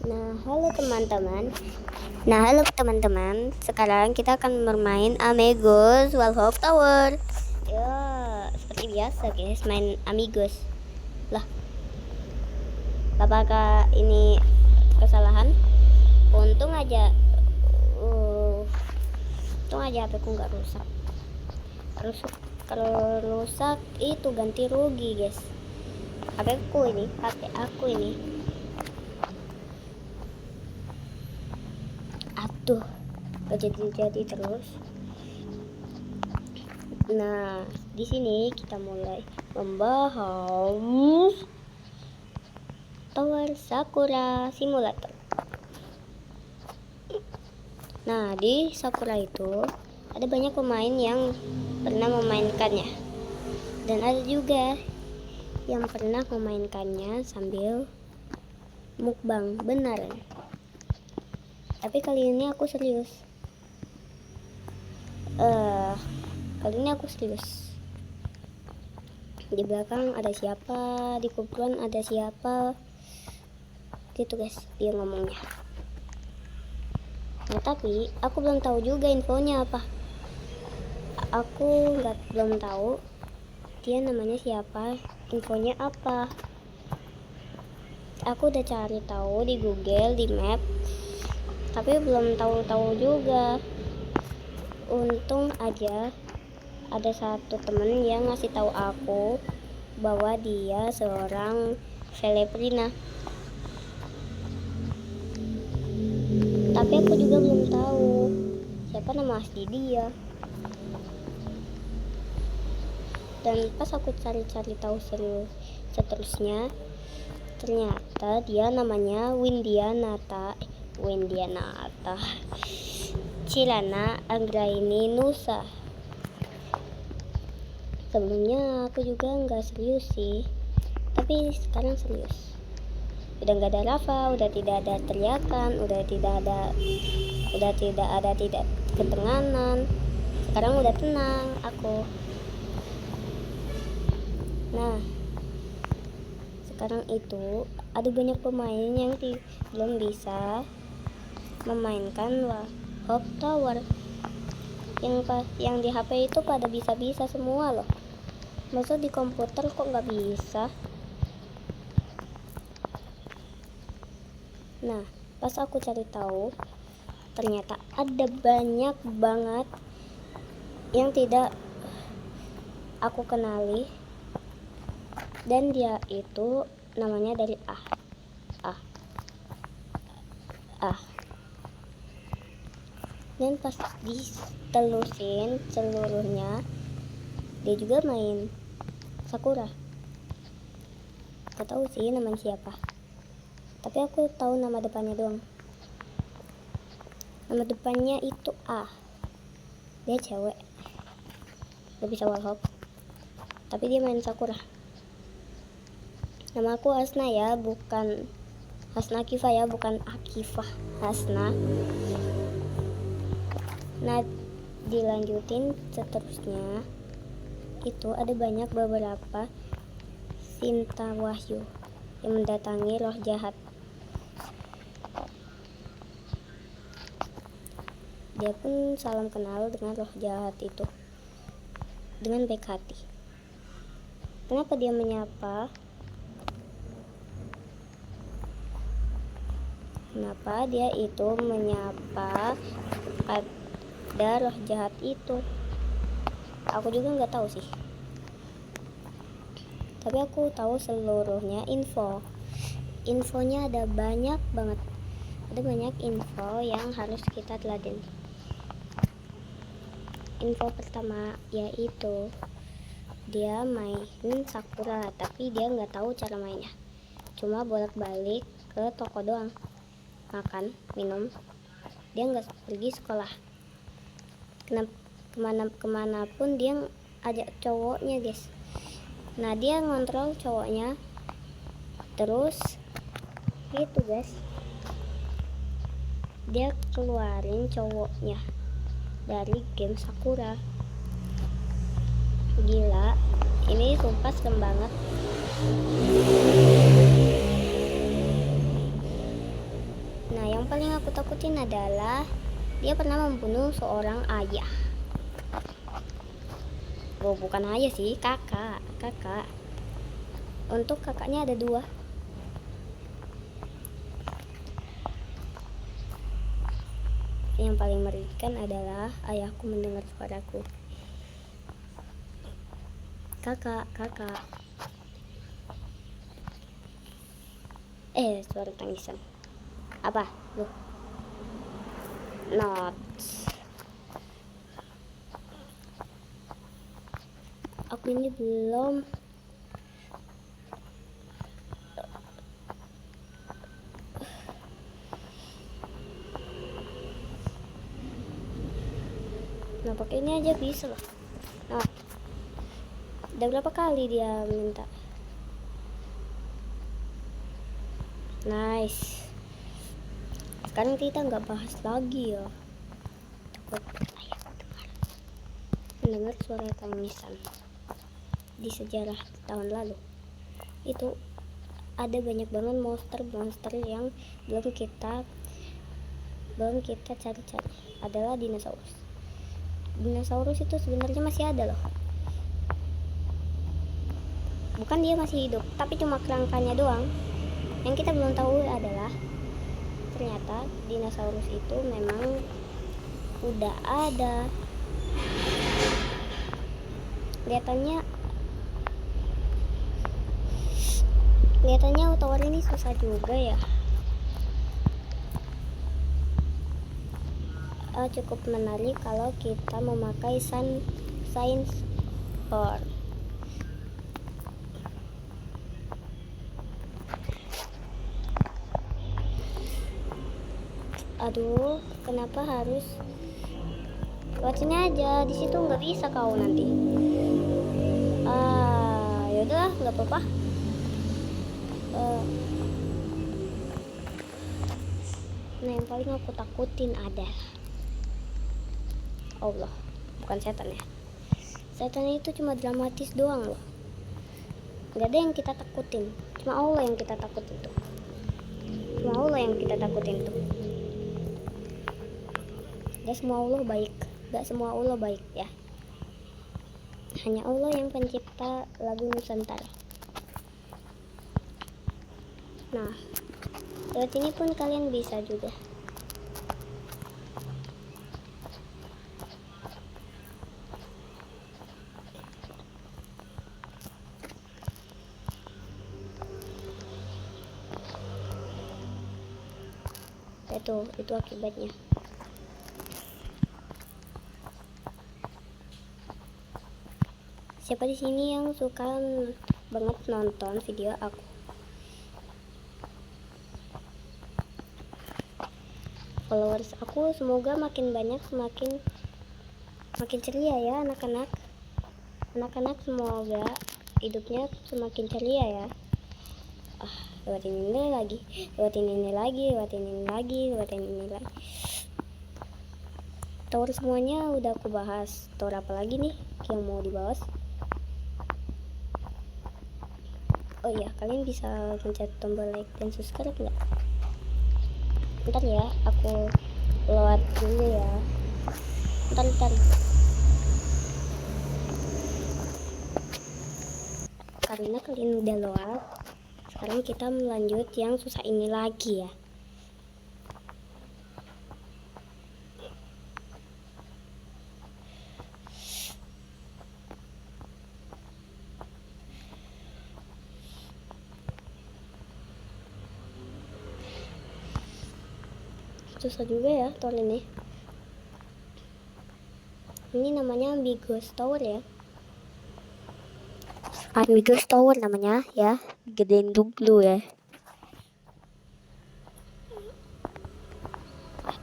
Halo teman-teman. Sekarang kita akan bermain Amigos Wallhof Tower. Ya, seperti biasa guys, main Amigos. Lah, apakah ini kesalahan? Untung aja HP ku nggak rusak. Kalau rusak itu ganti rugi guys. HP aku ini. Aduh, gak jadi terus. Nah, di sini kita mulai membahas Tower Sakura Simulator. Nah, di Sakura itu ada banyak pemain yang pernah memainkannya, dan ada juga yang pernah memainkannya sambil mukbang beneran. Tapi kali ini aku serius. Di belakang ada siapa, di kumpulan ada siapa, gitu guys dia ngomongnya. Nah, tapi aku belum tahu juga infonya apa. Aku belum tahu dia namanya siapa, infonya apa. Aku udah cari tahu di Google, di map, tapi belum tahu juga. Untung aja ada satu temen yang ngasih tahu aku bahwa dia seorang selebrina. Tapi aku juga belum tahu siapa nama asli dia. Dan pas aku cari-cari tahu seterusnya, ternyata dia namanya Windianata Cilana Anggraini Nusa. Sebelumnya aku juga nggak serius sih, tapi sekarang serius. Udah nggak ada lava, udah tidak ada teriakan, udah tidak ada ketenangan. Sekarang udah tenang aku. Nah, sekarang itu ada banyak pemain yang belum bisa memainkan Wallhof Tower. Yang di HP itu pada bisa semua loh. Masa di komputer kok nggak bisa? Nah, pas aku cari tahu, ternyata ada banyak banget yang tidak aku kenali, dan dia itu namanya dari dan pas ditelusin seluruhnya, dia juga main Sakura. Gak tahu sih namanya siapa, tapi aku tahu nama depannya doang. Nama depannya itu dia cewek, gak bisa Wallhof, tapi dia main Sakura. Nama aku Hasna ya, bukan Hasna Akifah ya, bukan Akifah, Hasna. Nah, dilanjutin seterusnya itu ada beberapa Sinta Wahyu yang mendatangi roh jahat. Dia pun salam kenal dengan roh jahat itu dengan baik hati. Kenapa dia menyapa? Kenapa dia itu menyapa pada roh jahat itu? Aku juga nggak tahu sih. Tapi aku tahu seluruhnya infonya ada banyak banget. Ada banyak info yang harus kita teladani. Info pertama yaitu dia main Sakura, tapi dia nggak tahu cara mainnya. Cuma bolak-balik ke toko doang, makan, minum. Dia nggak pergi sekolah. Kemana pun dia ajak cowoknya guys. Nah, dia ngontrol cowoknya terus gitu guys. Dia keluarin cowoknya dari game Sakura. Gila, ini sumpah serem banget. paling aku takutin adalah dia pernah membunuh seorang ayah. Oh, bukan ayah sih, kakak. Untuk kakaknya ada 2. Yang paling mengerikan adalah ayahku mendengar suaraku. Kakak. Suara tangisan. Apa? Loh. Not. Aku ini belum. Nah, pakai ini aja bisa loh. Nah, udah berapa kali dia minta. Nice. Sekarang kita nggak bahas lagi ya. Takut ayah mendengar suara tangisan. Di sejarah tahun lalu itu ada banyak banget monster yang belum kita cari-cari. Adalah dinosaurus itu sebenarnya masih ada loh. Bukan dia masih hidup, tapi cuma kerangkanya doang. Yang kita belum tahu adalah ternyata dinosaurus itu memang udah ada. Kelihatannya tower ini susah juga ya. Cukup menarik kalau kita memakai science board. Aduh, kenapa harus lewat sini aja? Di situ nggak bisa kau nanti. Yaudah, nggak apa-apa. Nah, yang paling aku takutin ada Allah, bukan setan ya. Setan itu cuma dramatis doang loh. Nggak ada yang kita takutin, cuma Allah yang kita takutin tuh. Gak semua Allah baik ya. Hanya Allah yang pencipta lagu Nusantara. Nah, lewat ini pun kalian bisa juga. Itu akibatnya. Siapa di sini yang suka banget nonton video aku? Followers aku semoga makin banyak, makin ceria ya anak-anak. Anak-anak semoga hidupnya semakin ceria ya. Lewatin ini lagi. Tower semuanya udah aku bahas. Tower apa lagi nih yang mau dibahas? Oh iya, kalian bisa pencet tombol like dan subscribe nggak? Bentar ya, aku lewat dulu ya. Bentar. Karena kalian udah lewat, sekarang kita melanjut yang susah ini lagi ya. Susah juga ya tower ini. Ini namanya Ambiguous Tower ya. Ambiguous Tower namanya ya. Gedein dulu ya.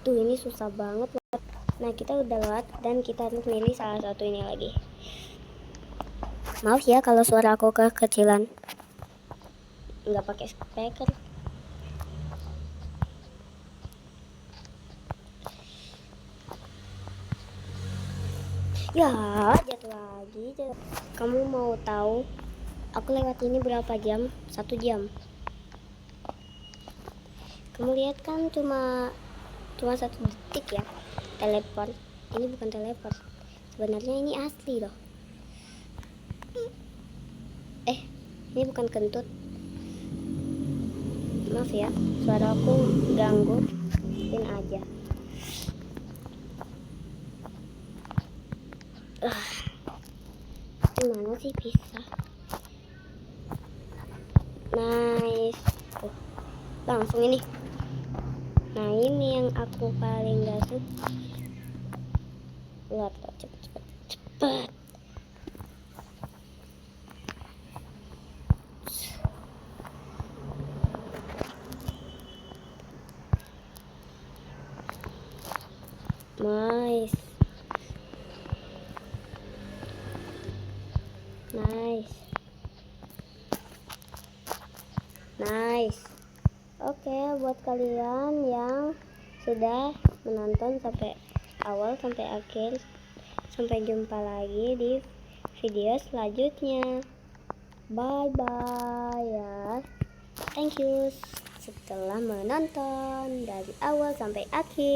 Tuh ini susah banget. Nah, kita udah lewat dan kita harus milih salah satu ini lagi. Maaf ya kalau suara aku kekecilan. Nggak pakai speaker. Ya, jatuh lagi. Kamu mau tahu aku lewat ini berapa jam? 1 jam. Kamu lihat kan cuma 1 detik ya teleport. Ini bukan teleport, sebenarnya ini asli loh. Ini bukan kentut, maaf ya suara aku ganggu, aja. Gimana sih bisa? Nice. Langsung ini. Nah ini yang aku paling gak suka. Lihat loh, cepet. Nice. Oke, buat kalian yang sudah menonton sampai awal sampai akhir, sampai jumpa lagi di video selanjutnya. Bye bye ya. Thank you setelah menonton dari awal sampai akhir.